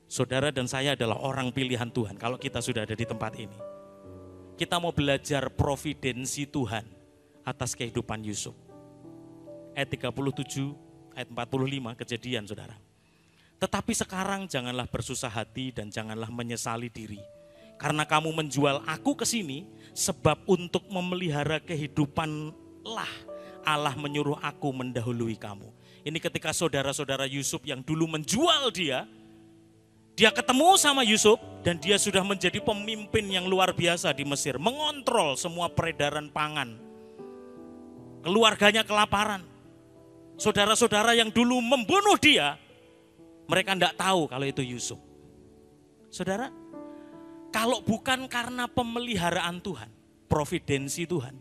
Saudara dan saya adalah orang pilihan Tuhan kalau kita sudah ada di tempat ini. Kita mau belajar providensi Tuhan atas kehidupan Yusuf. Ayat 37, ayat 45 Kejadian, saudara. Tetapi sekarang janganlah bersusah hati dan janganlah menyesali diri. Karena kamu menjual aku ke sini, sebab untuk memelihara kehidupanlah Allah menyuruh aku mendahului kamu. Ini ketika saudara-saudara Yusuf yang dulu menjual dia ketemu sama Yusuf dan dia sudah menjadi pemimpin yang luar biasa di Mesir. Mengontrol semua peredaran pangan. Keluarganya kelaparan. Saudara-saudara yang dulu membunuh dia, mereka tidak tahu kalau itu Yusuf. Saudara, kalau bukan karena pemeliharaan Tuhan, providensi Tuhan,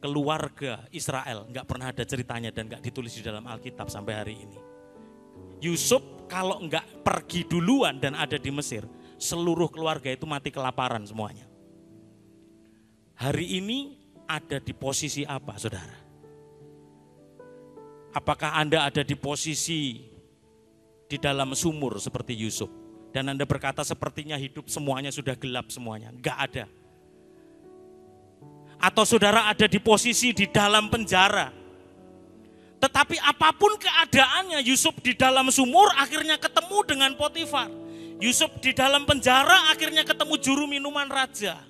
keluarga Israel nggak pernah ada ceritanya dan nggak ditulis di dalam Alkitab sampai hari ini. Yusuf kalau nggak pergi duluan dan ada di Mesir, seluruh keluarga itu mati kelaparan semuanya. Hari ini ada di posisi apa, saudara? Apakah Anda ada di posisi di dalam sumur seperti Yusuf? Dan Anda berkata sepertinya hidup semuanya sudah gelap semuanya. Enggak ada. Atau saudara ada di posisi di dalam penjara. Tetapi apapun keadaannya, Yusuf di dalam sumur akhirnya ketemu dengan Potifar. Yusuf di dalam penjara akhirnya ketemu juru minuman raja.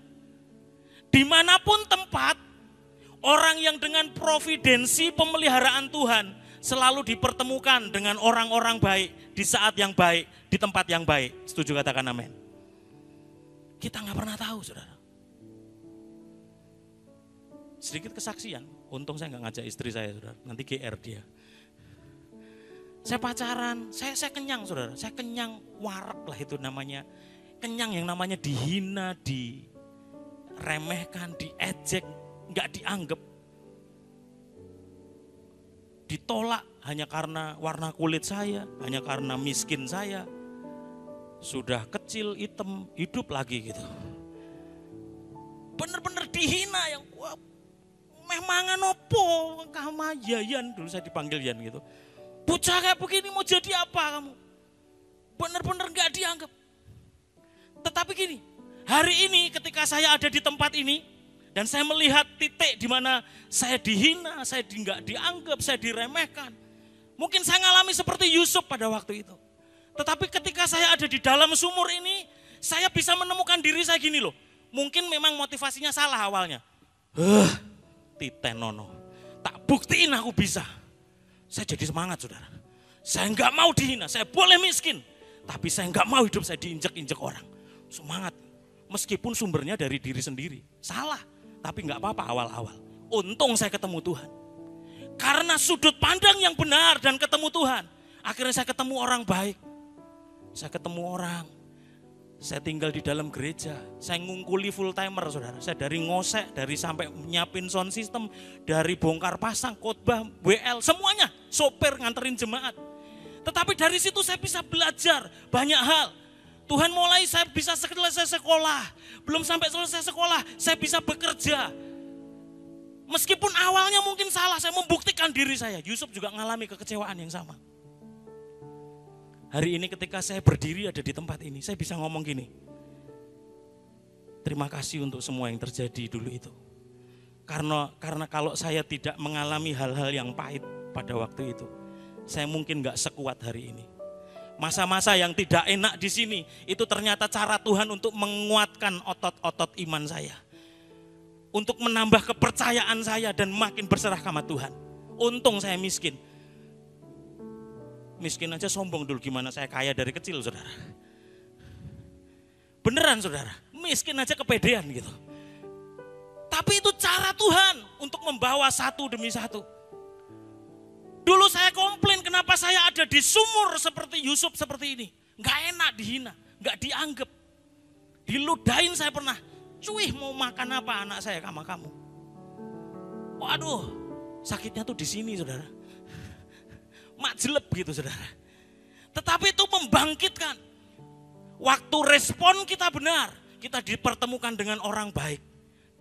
Dimanapun tempat, orang yang dengan providensi pemeliharaan Tuhan selalu dipertemukan dengan orang-orang baik di saat yang baik, di tempat yang baik. Setuju, katakan amin. Kita gak pernah tahu, saudara. Sedikit kesaksian, untung saya gak ngajak istri saya, saudara. Nanti GR dia. Saya pacaran, saya kenyang, saudara. Saya kenyang warak lah itu namanya. Kenyang yang namanya dihina, diremehkan, diejek, gak dianggap. Ditolak hanya karena warna kulit saya, hanya karena miskin saya. Sudah kecil, hitam, hidup lagi gitu. Bener-bener dihina yang wah, mangan opo kamu Yan, dulu saya dipanggil Yan gitu. Bocah kayak begini mau jadi apa kamu? Bener-bener gak dianggap. Tetapi gini, hari ini ketika saya ada di tempat ini dan saya melihat titik di mana saya dihina, saya nggak dianggap, saya diremehkan. Mungkin saya ngalami seperti Yusuf pada waktu itu. Tetapi ketika saya ada di dalam sumur ini, saya bisa menemukan diri saya gini loh. Mungkin memang motivasinya salah awalnya. Titenono, tak buktiin aku bisa. Saya jadi semangat, saudara. Saya nggak mau dihina, saya boleh miskin. Tapi saya nggak mau hidup saya diinjek-injek orang. Semangat, meskipun sumbernya dari diri sendiri. Salah, tapi nggak apa-apa awal-awal. Untung saya ketemu Tuhan. Karena sudut pandang yang benar dan ketemu Tuhan. Akhirnya saya ketemu orang baik. Saya ketemu orang. Saya tinggal di dalam gereja. Saya ngungkuli full timer, saudara. Saya dari ngosek, dari sampai nyiapin sound system, dari bongkar pasang, khotbah, WL, semuanya. Sopir nganterin jemaat. Tetapi dari situ saya bisa belajar banyak hal. Tuhan mulai saya bisa selesai sekolah. Belum sampai selesai sekolah, saya bisa bekerja. Meskipun awalnya mungkin salah, saya membuktikan diri saya. Yusuf juga mengalami kekecewaan yang sama. Hari ini ketika saya berdiri ada di tempat ini, saya bisa ngomong gini. Terima kasih untuk semua yang terjadi dulu itu. Karena kalau saya tidak mengalami hal-hal yang pahit pada waktu itu, saya mungkin gak sekuat hari ini. Masa-masa yang tidak enak di sini, itu ternyata cara Tuhan untuk menguatkan otot-otot iman saya. Untuk menambah kepercayaan saya dan makin berserah sama Tuhan. Untung saya miskin. Miskin aja sombong dulu gimana saya kaya dari kecil, saudara. Beneran, saudara. Miskin aja kepedean gitu. Tapi itu cara Tuhan untuk membawa satu demi satu. Dulu saya komplain kenapa saya ada di sumur seperti Yusuf seperti ini. Gak enak dihina, gak dianggap. Diludahin saya pernah. Cuih mau makan apa anak saya sama kamu. Waduh, sakitnya tuh di sini, saudara. Makjeleb gitu, saudara. Tetapi itu membangkitkan. Waktu respon kita benar, kita dipertemukan dengan orang baik.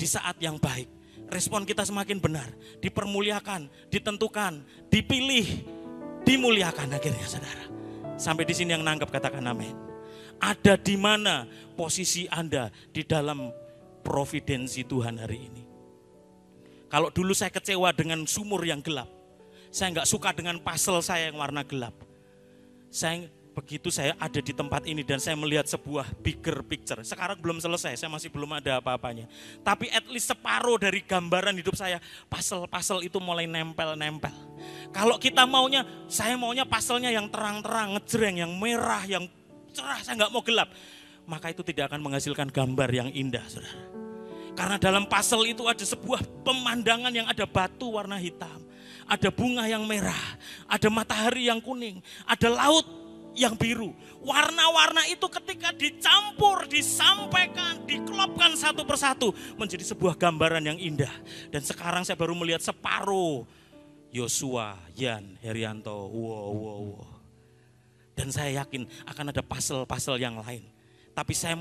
di saat yang baik. Respon kita semakin benar, dipermuliakan, ditentukan, dipilih, dimuliakan akhirnya saudara. Sampai di sini yang nangkep katakan amin. Ada di mana posisi Anda di dalam providensi Tuhan hari ini? Kalau dulu saya kecewa dengan sumur yang gelap, saya nggak suka dengan puzzle saya yang warna gelap. Begitu saya ada di tempat ini dan saya melihat sebuah bigger picture. Sekarang belum selesai, saya masih belum ada apa-apanya. Tapi at least separuh dari gambaran hidup saya, puzzle itu mulai nempel-nempel. Kalau kita maunya, saya maunya puzzle-nya yang terang-terang, ngejreng, yang merah, yang cerah, saya nggak mau gelap. Maka itu tidak akan menghasilkan gambar yang indah, saudara. Karena dalam puzzle itu ada sebuah pemandangan yang ada batu warna hitam, ada bunga yang merah, ada matahari yang kuning, ada laut yang biru. Warna-warna itu ketika dicampur, disampaikan, diklopkan satu persatu menjadi sebuah gambaran yang indah. Dan sekarang saya baru melihat separuh Yosua, Yan, Herianto, wow. Dan saya yakin akan ada puzzle-puzzle yang lain. Tapi saya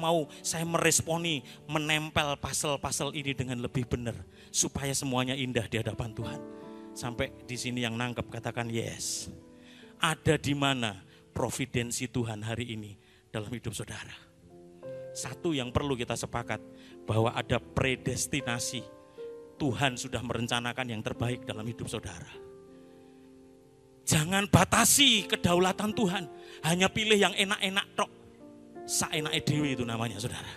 meresponi, menempel puzzle-puzzle ini dengan lebih benar. Supaya semuanya indah di hadapan Tuhan. Sampai di sini yang nangkep katakan yes. Ada di mana providensi Tuhan hari ini dalam hidup saudara? Satu yang perlu kita sepakat, bahwa ada predestinasi. Tuhan sudah merencanakan yang terbaik dalam hidup saudara. Jangan batasi kedaulatan Tuhan, hanya pilih yang enak-enak tok. Saenake dewe itu namanya saudara.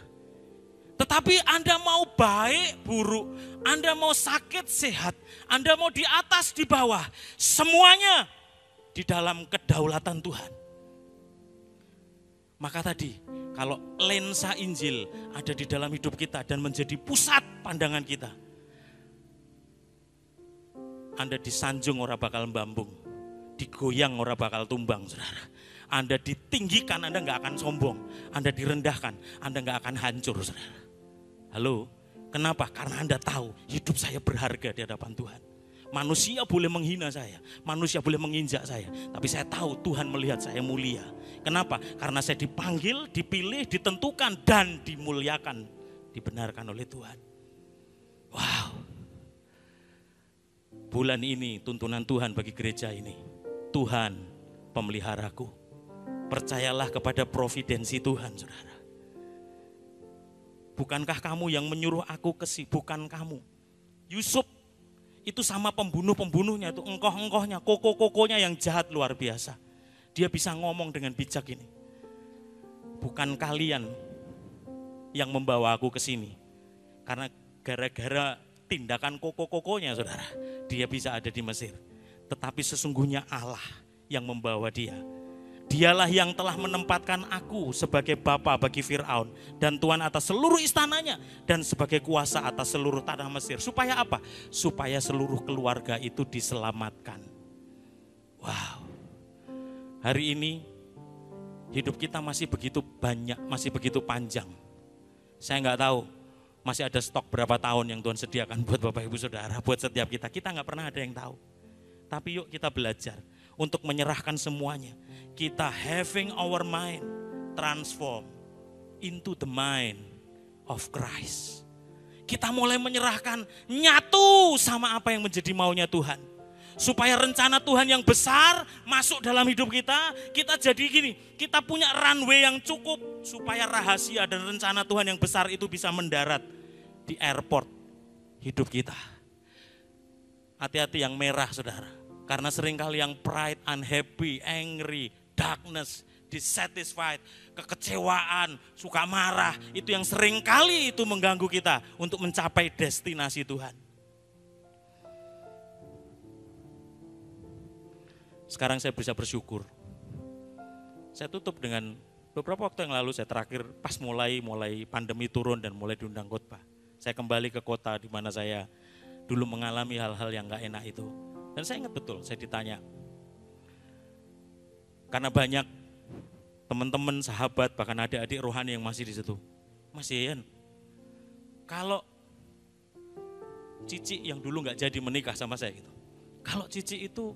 Tetapi Anda mau baik, buruk, Anda mau sakit, sehat, Anda mau di atas, di bawah, semuanya di dalam kedaulatan Tuhan. Maka tadi, kalau lensa Injil ada di dalam hidup kita dan menjadi pusat pandangan kita, Anda disanjung ora bakal mbambung, digoyang ora bakal tumbang saudara. Anda ditinggikan, Anda gak akan sombong. Anda direndahkan, Anda gak akan hancur saudara. Halo, kenapa? Karena Anda tahu hidup saya berharga di hadapan Tuhan. Manusia boleh menghina saya, manusia boleh menginjak saya, tapi saya tahu Tuhan melihat saya mulia. Kenapa? Karena saya dipanggil, dipilih, ditentukan, dan dimuliakan, dibenarkan oleh Tuhan. Wow. Bulan ini tuntunan Tuhan bagi gereja ini. Tuhan pemeliharaku. Percayalah kepada providensi Tuhan, saudara. Bukankah kamu yang menyuruh aku bukan kamu? Yusuf itu sama pembunuh-pembunuhnya, itu engkoh-engkohnya, koko-kokonya yang jahat luar biasa. Dia bisa ngomong dengan bijak ini. Bukan kalian yang membawa aku ke sini. Karena gara-gara tindakan koko-kokonya saudara, dia bisa ada di Mesir. Tetapi sesungguhnya Allah yang membawa dia. Dialah yang telah menempatkan aku sebagai bapa bagi Fir'aun dan tuan atas seluruh istananya dan sebagai kuasa atas seluruh tanah Mesir. Supaya apa? Supaya seluruh keluarga itu diselamatkan. Wow. Hari ini hidup kita masih begitu banyak, masih begitu panjang. Saya nggak tahu masih ada stok berapa tahun yang Tuhan sediakan buat Bapak Ibu Saudara, buat setiap kita. Kita nggak pernah ada yang tahu. Tapi yuk kita belajar untuk menyerahkan semuanya. Kita having our mind transform into the mind of Christ. Kita mulai menyerahkan, nyatu sama apa yang menjadi maunya Tuhan. Supaya rencana Tuhan yang besar masuk dalam hidup kita, kita jadi gini, kita punya runway yang cukup supaya rahasia dan rencana Tuhan yang besar itu bisa mendarat di airport hidup kita. Hati-hati yang merah saudara, karena seringkali yang pride, unhappy, angry, darkness, dissatisfied, kekecewaan, suka marah, itu yang seringkali itu mengganggu kita untuk mencapai destinasi Tuhan. Sekarang saya bisa bersyukur. Saya tutup dengan beberapa waktu yang lalu, saya terakhir pas mulai pandemi turun dan mulai diundang khotbah. Saya kembali ke kota di mana saya dulu mengalami hal-hal yang gak enak itu. Dan saya ingat betul, saya ditanya. Karena banyak teman-teman, sahabat, bahkan adik-adik rohani yang masih di situ. Mas Yeyan, kalau Cici yang dulu gak jadi menikah sama saya gitu. Kalau Cici itu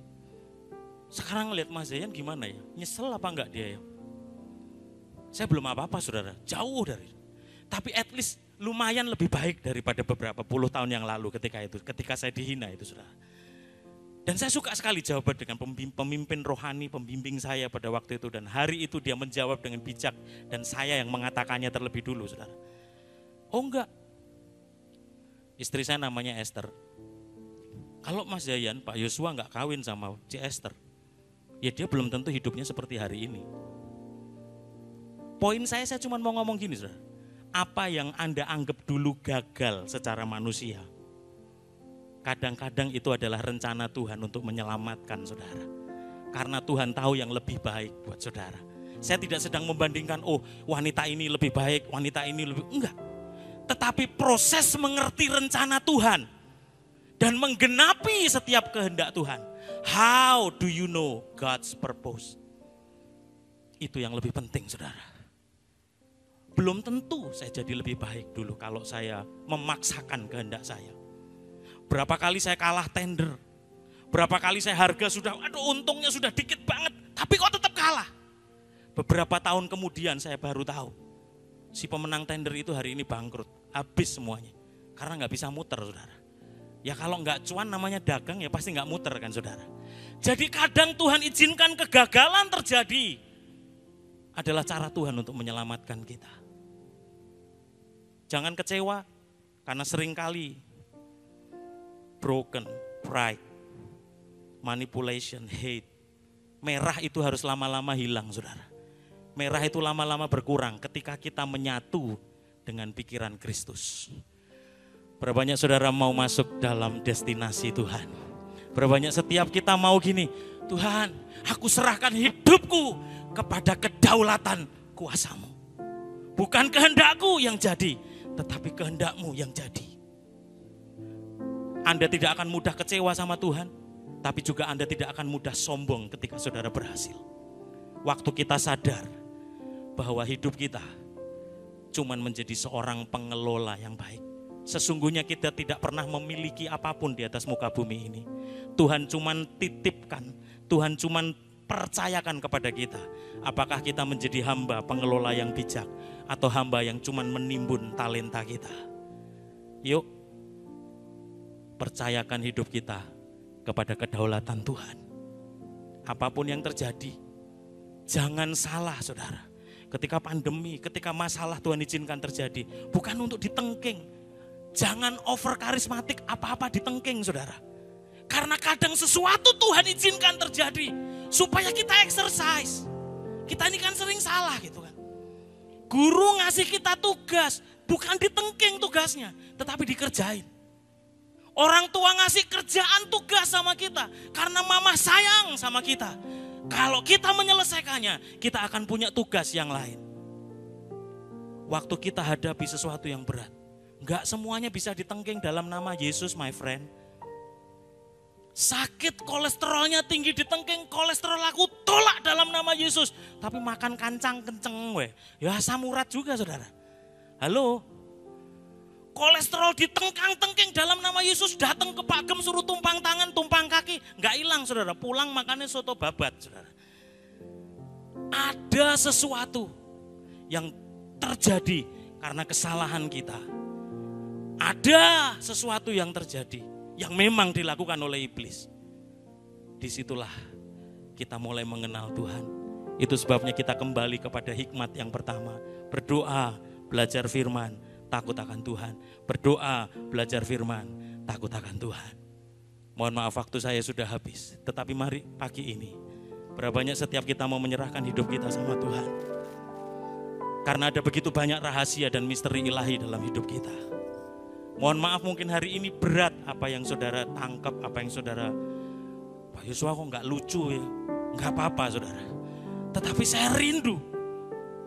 sekarang lihat Mas Yeyan gimana ya? Nyesel apa enggak dia ya? Saya belum apa-apa saudara, jauh dari. Tapi at least lumayan lebih baik daripada beberapa puluh tahun yang lalu ketika saya dihina itu, saudara. Dan saya suka sekali jawaban dengan pemimpin rohani, pembimbing saya pada waktu itu. Dan hari itu dia menjawab dengan bijak dan saya yang mengatakannya terlebih dulu, saudara. Oh enggak, istri saya namanya Esther. Kalau Mas Yayan, Pak Yosua enggak kawin sama si Esther, ya dia belum tentu hidupnya seperti hari ini. Poin saya cuma mau ngomong gini, saudara. Apa yang Anda anggap dulu gagal secara manusia, kadang-kadang itu adalah rencana Tuhan untuk menyelamatkan saudara. Karena Tuhan tahu yang lebih baik buat saudara. Saya tidak sedang membandingkan, oh wanita ini lebih baik, wanita ini lebih, enggak. Tetapi proses mengerti rencana Tuhan dan menggenapi setiap kehendak Tuhan. How do you know God's purpose? Itu yang lebih penting, saudara. Belum tentu saya jadi lebih baik dulu kalau saya memaksakan kehendak saya. Berapa kali saya kalah tender, berapa kali saya harga sudah, untungnya sudah dikit banget, tapi kok tetap kalah. Beberapa tahun kemudian saya baru tahu, si pemenang tender itu hari ini bangkrut, habis semuanya. Karena nggak bisa muter, saudara. Ya kalau nggak cuan namanya dagang ya pasti nggak muter kan, saudara. Jadi kadang Tuhan izinkan kegagalan terjadi, adalah cara Tuhan untuk menyelamatkan kita. Jangan kecewa, karena seringkali broken, pride, manipulation, hate. Merah itu harus lama-lama hilang, saudara. Merah itu lama-lama berkurang ketika kita menyatu dengan pikiran Kristus. Berapa banyak saudara mau masuk dalam destinasi Tuhan? Berapa banyak setiap kita mau gini, Tuhan, aku serahkan hidupku kepada kedaulatan kuasa-Mu. Bukan kehendakku yang jadi, tetapi kehendak-Mu yang jadi. Anda tidak akan mudah kecewa sama Tuhan, tapi juga Anda tidak akan mudah sombong ketika saudara berhasil. Waktu kita sadar bahwa hidup kita cuman menjadi seorang pengelola yang baik. Sesungguhnya kita tidak pernah memiliki apapun di atas muka bumi ini. Tuhan cuman titipkan, Tuhan cuman percayakan kepada kita. Apakah kita menjadi hamba pengelola yang bijak atau hamba yang cuman menimbun talenta kita? Yuk, percayakan hidup kita kepada kedaulatan Tuhan. Apapun yang terjadi, jangan salah, saudara. Ketika pandemi, ketika masalah Tuhan izinkan terjadi, bukan untuk ditengking. Jangan over karismatik, apa-apa ditengking, saudara. Karena kadang sesuatu Tuhan izinkan terjadi supaya kita exercise. Kita ini kan sering salah gitu kan. Guru ngasih kita tugas, bukan ditengking tugasnya, tetapi dikerjain. Orang tua ngasih kerjaan tugas sama kita karena mama sayang sama kita. Kalau kita menyelesaikannya, kita akan punya tugas yang lain. Waktu kita hadapi sesuatu yang berat, gak semuanya bisa ditengking dalam nama Yesus, my friend. Sakit kolesterolnya tinggi ditengking, kolesterol aku tolak dalam nama Yesus. Tapi makan kancang kenceng we, ya asam urat juga, saudara. Halo, kolesterol ditengkang-tengking dalam nama Yesus, datang ke Pak Gem suruh tumpang tangan, tumpang kaki, nggak hilang, saudara. Pulang makannya soto babat, saudara. Ada sesuatu yang terjadi karena kesalahan kita. Ada sesuatu yang terjadi yang memang dilakukan oleh iblis. Disitulah kita mulai mengenal Tuhan. Itu sebabnya kita kembali kepada hikmat yang pertama. Berdoa, belajar firman, takut akan Tuhan. Berdoa, belajar firman, takut akan Tuhan. Mohon maaf waktu saya sudah habis. Tetapi mari pagi ini, berapa banyak setiap kita mau menyerahkan hidup kita sama Tuhan. Karena ada begitu banyak rahasia dan misteri ilahi dalam hidup kita. Mohon maaf mungkin hari ini berat apa yang saudara tangkap, apa yang saudara, Pak Yosua kok gak lucu ya. Gak apa-apa, saudara. Tetapi saya rindu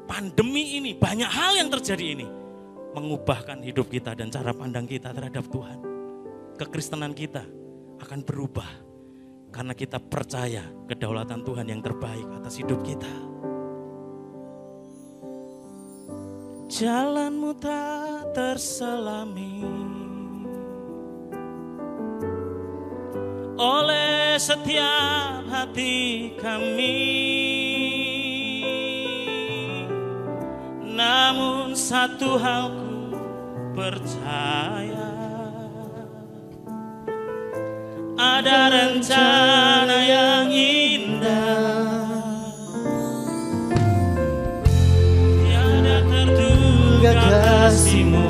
pandemi ini, banyak hal yang terjadi ini mengubahkan hidup kita dan cara pandang kita terhadap Tuhan. Kekristenan kita akan berubah karena kita percaya kedaulatan Tuhan yang terbaik atas hidup kita. Jalanmu tak terselami oleh setiap hati kami, namun satu hal ku percaya ada rencana yang indah, tiada terduga kasih-Mu.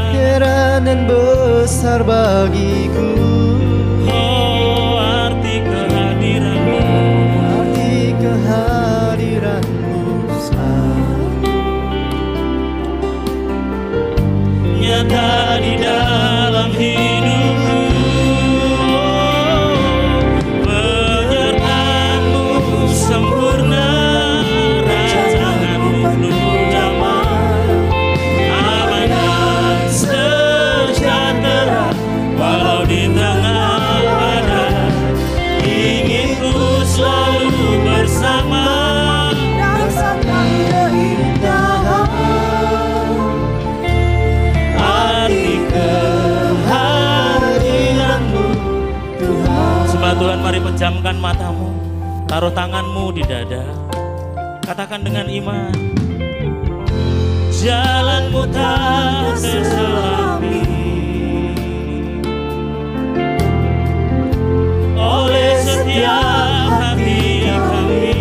Heran dan besar bagiku, oh arti kehadiran-Mu, arti kehadiran-Mu nyata di dalam hidupku. Penyertaan-Mu sempurna, rancangan-Mu penuh damai, aman dan sejahtera walau di tengah badai. Ingin ku selalu bersama, rasakan keindahan arti kehadiran-Mu Tuhan. Sembah Tuhan, mari pejamkan matamu, taruh tanganmu di dada, katakan dengan iman, jalan-Mu tak terselami oleh setiap hati kami.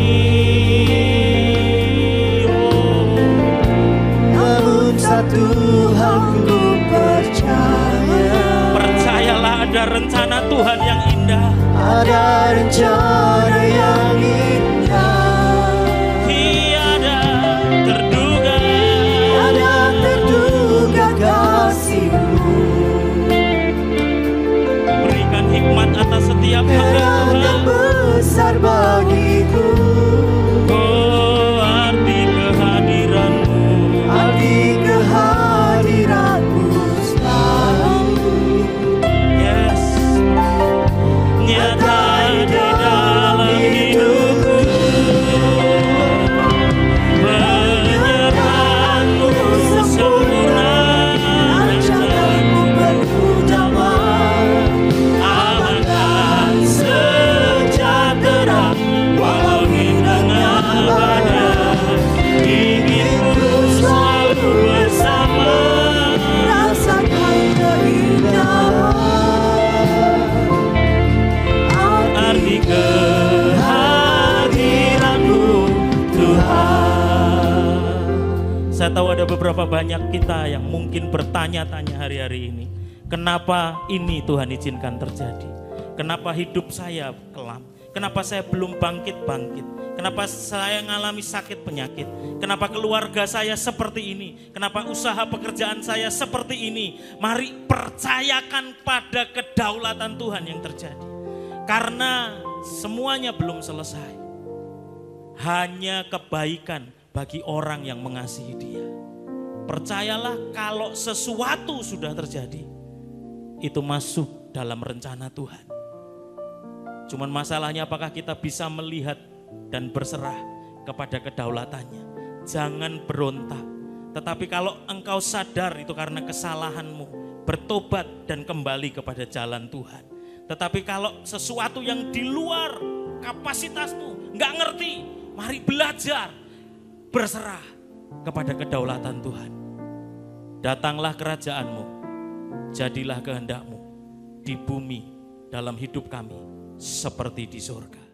namun satu hal ku percaya, Percayalah ada rencana Tuhan yang indah, ada rencana yang indah, tiada terduga, ada terduga kasih-Mu. berikan hikmat atas setiap hamba Heran dan Tuhan. besar bagiku, Oh arti kehadiran-Mu, arti kehadiran-Mu selalu yes, nyata di dalam hidupku. Penyertaan-Mu sempurna, rancangan-Mu penuh damai, aman dan sejahtera walau di tengah badai. Ingin ku selalu bersama, rasakan keindahan arti kehadiran-Mu Tuhan. Saya tahu ada beberapa banyak kita yang mungkin bertanya-tanya hari-hari ini, kenapa ini Tuhan izinkan terjadi? Kenapa hidup saya kelam? Kenapa saya belum bangkit-bangkit? Kenapa saya mengalami sakit penyakit? Kenapa keluarga saya seperti ini? Kenapa usaha pekerjaan saya seperti ini? Mari percayakan pada kedaulatan Tuhan yang terjadi. Karena semuanya belum selesai. Hanya kebaikan bagi orang yang mengasihi Dia. Percayalah kalau sesuatu sudah terjadi, itu masuk dalam rencana Tuhan. Cuman masalahnya apakah kita bisa melihat dan berserah kepada kedaulatannya. Jangan berontak. Tetapi kalau engkau sadar itu karena kesalahanmu, bertobat dan kembali kepada jalan Tuhan. Tetapi kalau sesuatu yang di luar kapasitasmu, nggak ngerti, mari belajar berserah kepada kedaulatan Tuhan. Datanglah kerajaan-Mu, jadilah kehendak-Mu di bumi dalam hidup kami seperti di surga.